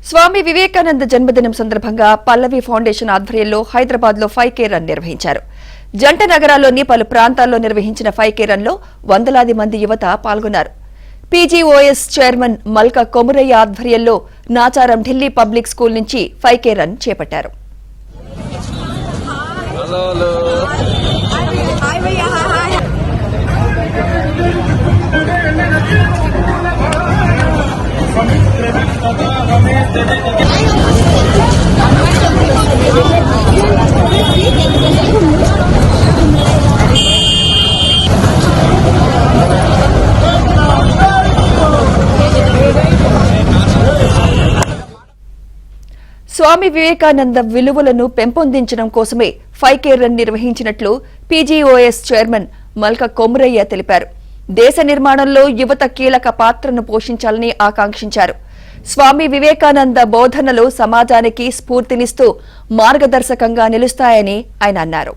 స్వామి వివేకానంద జన్మదినం సందర్భంగా పల్లవి ఫౌండేషన్ ఆధ్వర్యంలో హైదరాబాద్ లో 5K రన్ నిర్వహించారు. జంట నగరాల్లోని పలు ప్రాంతాల్లో నిర్వహించిన 5K రన్ లో వందలాది మంది యువత పాల్గొన్నారు. PGOS చైర్మన్ మల్కా కొమురయ్య ఆధ్వర్యంలో నాచారం ఢిల్లీ పబ్లిక్ స్కూల్ నుంచి 5K రన్ చేపట్టారు. స్వామి వివేకానంద విలువలను పెంపొందించడం కోసమే 5K రన్ నిర్వహించినట్లు PGOS చైర్మన్ మల్కా కొమురయ్య తెలిపారు. దేశ నిర్మాణంలో యువత కీలక పాత్రను పోషించాలని ఆకాంక్షించారు. స్వామి వివేకానంద బోధనలు సమాజానికి స్ఫూర్తినిస్తూ మార్గదర్శకంగా నిలుస్తాయని ఆయన అన్నారు.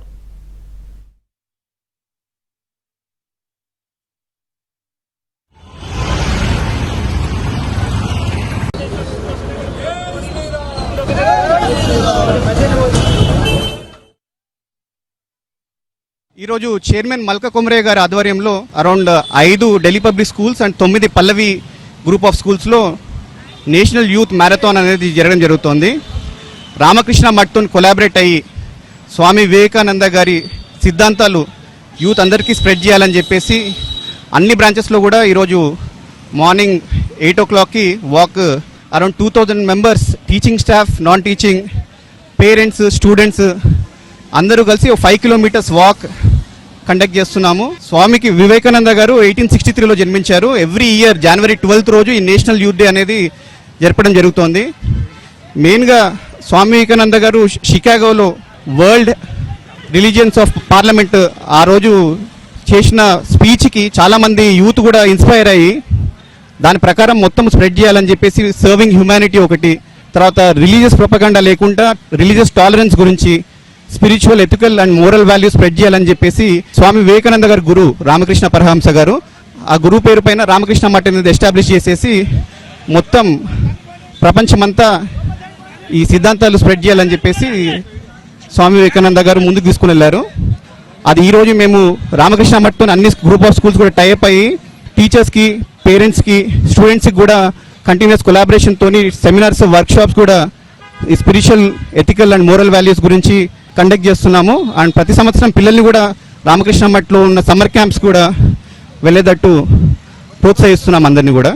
ఈరోజు చైర్మన్ మల్కా కొమురయ్య గారి ఆధ్వర్యంలో around 5 Delhi public schools and 9 Pallavi group of స్కూల్స్లో నేషనల్ యూత్ మ్యారథాన్ అనేది జరగడం జరుగుతోంది. రామకృష్ణ మఠ్తో కొలాబరేట్ అయ్యి స్వామి వివేకానంద గారి సిద్ధాంతాలు యూత్ అందరికీ స్ప్రెడ్ చేయాలని చెప్పేసి అన్ని బ్రాంచెస్లో కూడా ఈరోజు మార్నింగ్ 8 o'clockకి walk around 2000 members, teaching staff, non teaching, parents, students అందరూ కలిసి 5 kilometers వాక్ కండక్ట్ చేస్తున్నాము. స్వామికి వివేకానంద గారు 1863లో జన్మించారు. ఎవ్రీ ఇయర్ January 12th రోజు ఈ నేషనల్ యూత్ డే అనేది జరపడం జరుగుతోంది. మెయిన్గా స్వామి వివేకానంద గారు షికాగోలో వరల్డ్ రిలీజియన్స్ ఆఫ్ పార్లమెంట్ ఆ రోజు చేసిన స్పీచ్కి చాలామంది యూత్ కూడా ఇన్స్పైర్ అయ్యి దాని ప్రకారం మొత్తం స్ప్రెడ్ చేయాలని చెప్పేసి సర్వింగ్ హ్యుమానిటీ ఒకటి, తర్వాత రిలీజియస్ ప్రొపగండా లేకుండా రిలీజియస్ టాలరెన్స్ గురించి, spiritual, ethical and moral values spread చేయాలని చెప్పేసి స్వామి వివేకానంద గారి గురువు రామకృష్ణ పరమహంస గారు ఆ గురువు పేరు పైన రామకృష్ణ మఠ్ అనేది ఎస్టాబ్లిష్ చేసేసి మొత్తం ప్రపంచమంతా ఈ సిద్ధాంతాలు స్ప్రెడ్ చేయాలని చెప్పేసి స్వామి వివేకానంద గారు ముందుకు తీసుకుని వెళ్ళారు. అది ఈరోజు మేము రామకృష్ణ మఠ్తో అన్ని గ్రూప్ ఆఫ్ స్కూల్స్ కూడా టైఅప్ అయ్యి టీచర్స్కి, పేరెంట్స్కి, స్టూడెంట్స్కి కూడా కంటిన్యూస్ కొలాబరేషన్తో సెమినార్స్, వర్క్షాప్స్ కూడా ఈ spiritual, ethical and moral values గురించి కండక్ట్ చేస్తున్నాము. అండ్ ప్రతి సంవత్సరం పిల్లల్ని కూడా రామకృష్ణ మఠ్లో ఉన్న సమ్మర్ క్యాంప్స్ కూడా వెళ్ళేటట్టు ప్రోత్సహిస్తున్నాం అందరినీ కూడా.